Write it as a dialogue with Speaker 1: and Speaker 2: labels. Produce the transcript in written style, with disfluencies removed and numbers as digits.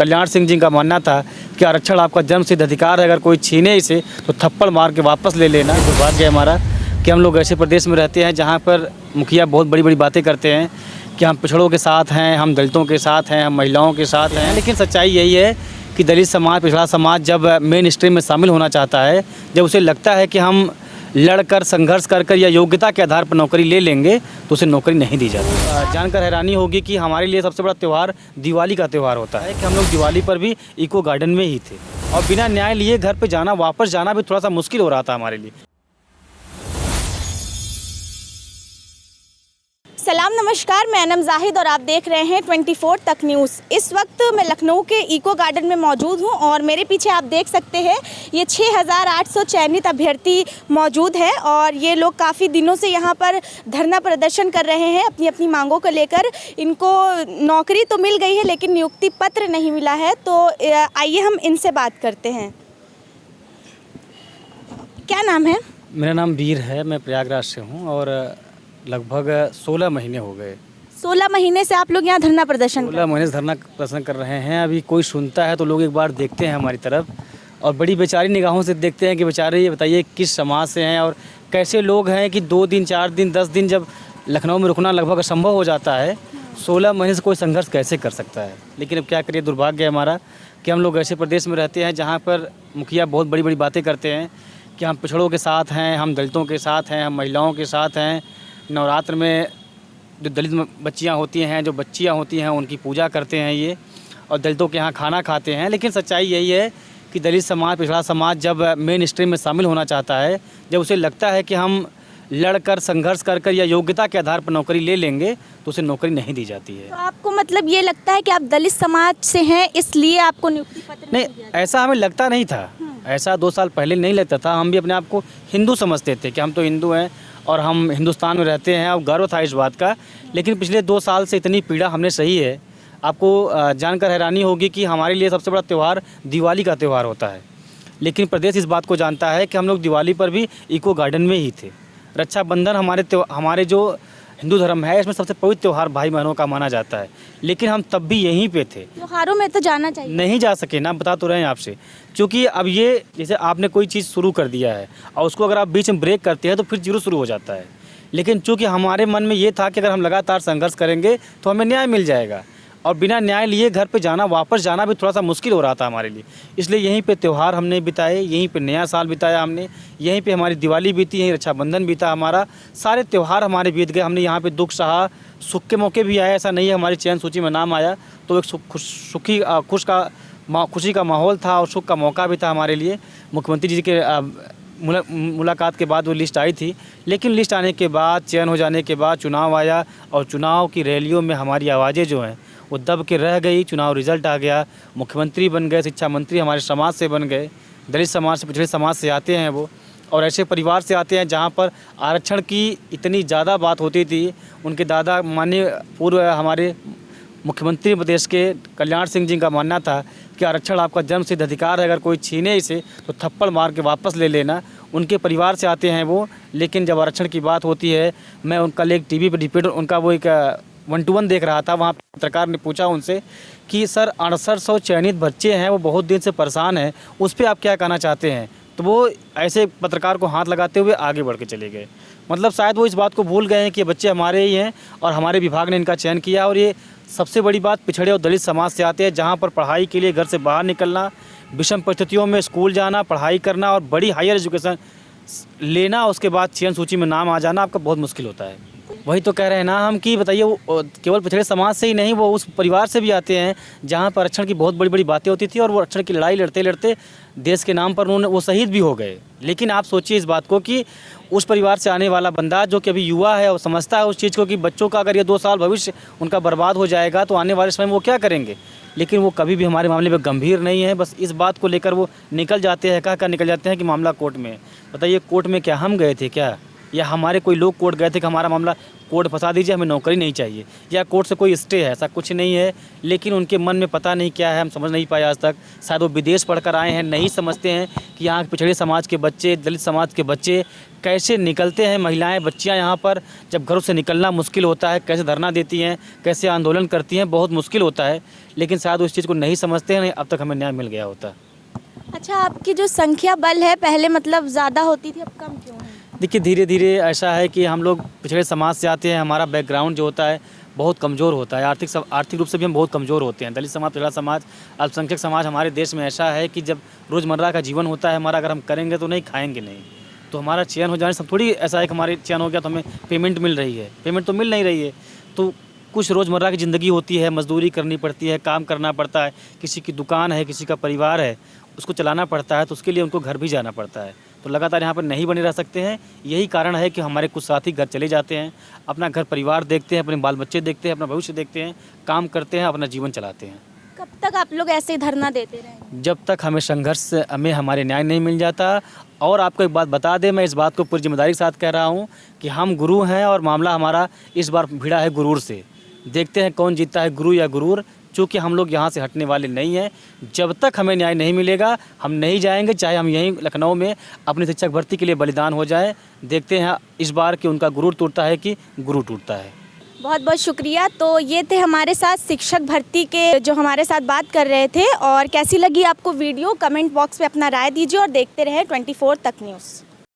Speaker 1: कल्याण सिंह जी का मानना था कि आरक्षण आपका जन्मसिद्ध अधिकार है, अगर कोई छीने इसे तो थप्पड़ मार के वापस ले लेना। दुर्भाग्य है हमारा कि हम लोग ऐसे प्रदेश में रहते हैं जहाँ पर मुखिया बहुत बड़ी बड़ी बातें करते हैं कि हम पिछड़ों के साथ हैं, हम दलितों के साथ हैं, हम महिलाओं के साथ हैं, लेकिन सच्चाई यही है कि दलित समाज, पिछड़ा समाज जब मेन स्ट्रीम में शामिल होना चाहता है, जब उसे लगता है कि हम लड़कर संघर्ष कर या योग्यता के आधार पर नौकरी ले लेंगे तो उसे नौकरी नहीं दी जाती। जानकर हैरानी होगी कि हमारे लिए सबसे बड़ा त्यौहार दिवाली का त्यौहार होता है कि हम लोग दिवाली पर भी इको गार्डन में ही थे और बिना न्याय लिए घर पे जाना, वापस जाना भी थोड़ा सा मुश्किल हो रहा था हमारे लिए।
Speaker 2: सलाम नमस्कार, मैं अनम जाहिद और आप देख रहे हैं 24 तक न्यूज़। इस वक्त मैं लखनऊ के इको गार्डन में मौजूद हूं और मेरे पीछे आप देख सकते हैं ये 6800 चयनित अभ्यर्थी मौजूद हैं और ये लोग काफ़ी दिनों से यहां पर धरना प्रदर्शन कर रहे हैं अपनी अपनी मांगों को लेकर। इनको नौकरी तो मिल गई है लेकिन नियुक्ति पत्र नहीं मिला है, तो आइए हम इनसे बात करते हैं। क्या नाम है?
Speaker 1: मेरा नाम वीर है, मैं प्रयागराज से हूँ और लगभग 16 महीने हो गए।
Speaker 2: 16 महीने से आप लोग यहाँ धरना प्रदर्शन
Speaker 1: 16 महीने से धरना प्रदर्शन कर रहे हैं। अभी कोई सुनता है तो लोग एक बार देखते हैं हमारी तरफ और बड़ी बेचारी निगाहों से देखते हैं कि बेचारे ये बताइए किस समाज से हैं और कैसे लोग हैं कि 2 दिन 4 दिन 10 दिन जब लखनऊ में रुकना लगभग असंभव हो जाता है, 16 महीने से कोई संघर्ष कैसे कर सकता है। लेकिन अब क्या करिए, दुर्भाग्य है हमारा कि हम लोग ऐसे प्रदेश में रहते हैं जहाँ पर मुखिया बहुत बड़ी बड़ी बातें करते हैं कि हम पिछड़ों के साथ हैं, हम दलितों के साथ हैं, हम महिलाओं के साथ हैं। नवरात्र में जो दलित बच्चियां होती हैं, जो बच्चियां होती हैं, उनकी पूजा करते हैं ये और दलितों के यहाँ खाना खाते हैं। लेकिन सच्चाई यही है कि दलित समाज, पिछड़ा समाज जब मेन स्ट्रीम में शामिल होना चाहता है, जब उसे लगता है कि हम लड़कर संघर्ष कर या योग्यता के आधार पर नौकरी ले लेंगे तो उसे नौकरी नहीं दी जाती है।
Speaker 2: तो आपको मतलब ये लगता है कि आप दलित समाज से हैं इसलिए आपको नियुक्ति पत्र
Speaker 1: नहीं, ऐसा हमें लगता नहीं था। ऐसा 2 साल पहले नहीं लगता था। हम भी अपने आप को हिंदू समझते थे कि हम तो हिंदू हैं और हम हिंदुस्तान में रहते हैं और गर्व था इस बात का। लेकिन पिछले 2 साल से इतनी पीड़ा हमने सही है, आपको जानकर हैरानी होगी कि हमारे लिए सबसे बड़ा त्यौहार दिवाली का त्यौहार होता है। लेकिन प्रदेश इस बात को जानता है कि हम लोग दिवाली पर भी इको गार्डन में ही थे। रक्षाबंधन हमारे जो हिंदू धर्म है इसमें सबसे पवित्र त्यौहार भाई बहनों का माना जाता है, लेकिन हम तब भी यहीं पे थे।
Speaker 2: त्योहारों में तो जाना चाहिए,
Speaker 1: नहीं जा सके ना, बता तो रहे हैं आपसे। क्योंकि अब ये जैसे आपने कोई चीज़ शुरू कर दिया है और उसको अगर आप बीच में ब्रेक करते हैं तो फिर जीरो शुरू हो जाता है। लेकिन चूँकि हमारे मन में ये था कि अगर हम लगातार संघर्ष करेंगे तो हमें न्याय मिल जाएगा और बिना न्याय लिए घर पे जाना, वापस जाना भी थोड़ा सा मुश्किल हो रहा था हमारे लिए। इसलिए यहीं पे त्यौहार हमने बिताए, यहीं पे नया साल बिताया हमने, यहीं पे हमारी दिवाली बीती, यहीं रक्षाबंधन बीता हमारा, सारे त्यौहार हमारे बीत गए। हमने यहाँ पे दुख सहा, सुख के मौके भी आए, ऐसा नहीं है हमारी चयन सूची में नाम आया तो एक खुशी का माहौल था और सुख का मौका भी था हमारे लिए। मुख्यमंत्री जी के मुलाकात के बाद वो लिस्ट आई थी, लेकिन लिस्ट आने के बाद, चयन हो जाने के बाद चुनाव आया और चुनाव की रैलियों में हमारी आवाज़ें जो हैं वो दब के रह गई। चुनाव रिजल्ट आ गया, मुख्यमंत्री बन गए, शिक्षा मंत्री हमारे समाज से बन गए, दलित समाज से, पिछड़े समाज से आते हैं वो और ऐसे परिवार से आते हैं जहाँ पर आरक्षण की इतनी ज़्यादा बात होती थी। उनके दादा माननीय पूर्व हमारे मुख्यमंत्री प्रदेश के कल्याण सिंह जी का मानना था कि आरक्षण आपका जन्मसिद्ध अधिकार है, अगर कोई छीने इसे तो थप्पड़ मार के वापस ले लेना। उनके परिवार से आते हैं वो, लेकिन जब आरक्षण की बात होती है, मैं उनका एक टीवी पर डिबेट उनका वो एक 1-to-1 देख रहा था, वहाँ पत्रकार ने पूछा उनसे कि सर 6800 चयनित बच्चे हैं, वो बहुत दिन से परेशान हैं, उस पर आप क्या कहना चाहते हैं? तो वो ऐसे पत्रकार को हाथ लगाते हुए आगे बढ़ के चले गए। मतलब शायद वो इस बात को भूल गए हैं कि बच्चे हमारे ही हैं और हमारे विभाग ने इनका चयन किया। और ये सबसे बड़ी बात पिछड़े और दलित समाज से आते हैं जहाँ पर पढ़ाई के लिए घर से बाहर निकलना, विषम परिस्थितियों में स्कूल जाना, पढ़ाई करना और बड़ी हायर एजुकेशन लेना, उसके बाद चयन सूची में नाम आ जाना आपका बहुत मुश्किल होता है। वही तो कह रहे हैं ना हम कि बताइए, वो केवल पिछड़े समाज से ही नहीं, वो उस परिवार से भी आते हैं जहाँ पर आरक्षण की बहुत बड़ी बड़ी बातें होती थी और वो आरक्षण की लड़ाई लड़ते लड़ते देश के नाम पर उन्होंने वो शहीद भी हो गए। लेकिन आप सोचिए इस बात को कि उस परिवार से आने वाला बंदा जो कि अभी युवा है और समझता है उस चीज़ को कि बच्चों का अगर ये 2 साल भविष्य उनका बर्बाद हो जाएगा तो आने वाले समय में वो क्या करेंगे। लेकिन वो कभी भी हमारे मामले में गंभीर नहीं है, बस इस बात को लेकर वो निकल जाते हैं, कह निकल जाते हैं कि मामला कोर्ट में है। बताइए कोर्ट में क्या हम गए थे क्या, या हमारे कोई लोग कोर्ट गए थे कि हमारा मामला कोर्ट फंसा दीजिए, हमें नौकरी नहीं चाहिए, या कोर्ट से कोई स्टे है, ऐसा कुछ नहीं है। लेकिन उनके मन में पता नहीं क्या है, हम समझ नहीं पाए आज तक। शायद वो विदेश पढ़कर आए हैं, नहीं समझते हैं कि यहाँ के पिछड़े समाज के बच्चे, दलित समाज के बच्चे कैसे निकलते हैं। महिलाएं, बच्चियां यहाँ पर जब घरों से निकलना मुश्किल होता है, कैसे धरना देती हैं, कैसे आंदोलन करती हैं, बहुत मुश्किल होता है। लेकिन शायद उस चीज़ को नहीं समझते हैं, अब तक हमें न्याय मिल गया होता।
Speaker 2: अच्छा, आपकी जो संख्या बल है पहले मतलब ज़्यादा होती थी, अब कम क्यों है?
Speaker 1: देखिए, धीरे धीरे ऐसा है कि हम लोग पिछड़े समाज से आते हैं, हमारा बैकग्राउंड जो होता है बहुत कमज़ोर होता है, आर्थिक रूप से भी हम बहुत कमज़ोर होते हैं। दलित समाज, पिछड़ा समाज, अल्पसंख्यक समाज हमारे देश में ऐसा है कि जब रोज़मर्रा का जीवन होता है हमारा, अगर हम करेंगे तो नहीं, खाएंगे नहीं, तो हमारा चयन हो जाने सब थोड़ी ऐसा है कि हमारे चयन हो गया तो हमें पेमेंट मिल रही है, पेमेंट तो मिल नहीं रही है। तो कुछ रोज़मर्रा की ज़िंदगी होती है, मजदूरी करनी पड़ती है, काम करना पड़ता है, किसी की दुकान है, किसी का परिवार है, उसको चलाना पड़ता है, तो उसके लिए उनको घर भी जाना पड़ता है। तो लगातार यहाँ पर नहीं बने रह सकते हैं। यही कारण है कि हमारे कुछ साथी घर चले जाते हैं, अपना घर परिवार देखते हैं, अपने बाल बच्चे देखते हैं, अपना भविष्य देखते हैं, काम करते हैं, अपना जीवन चलाते हैं।
Speaker 2: कब तक आप लोग ऐसे ही धरना देते रहेंगे?
Speaker 1: जब तक हमें संघर्ष, हमें हमारे न्याय नहीं मिल जाता। और आपको एक बात बता दें, मैं इस बात को पूरी जिम्मेदारी के साथ कह रहा हूँ कि हम गुरु हैं और मामला हमारा इस बार भिड़ा है गुरूर से। देखते हैं कौन जीतता है, गुरु या गुरूर। चूँकि हम लोग यहाँ से हटने वाले नहीं हैं, जब तक हमें न्याय नहीं मिलेगा हम नहीं जाएंगे, चाहे हम यहीं लखनऊ में अपनी शिक्षक भर्ती के लिए बलिदान हो जाए। देखते हैं इस बार कि उनका गुरूर टूटता है कि गुरु टूटता है।
Speaker 2: बहुत बहुत शुक्रिया। तो ये थे हमारे साथ शिक्षक भर्ती के जो हमारे साथ बात कर रहे थे। और कैसी लगी आपको वीडियो, कमेंट बॉक्स में अपना राय दीजिए और देखते रहें 24 तक न्यूज़।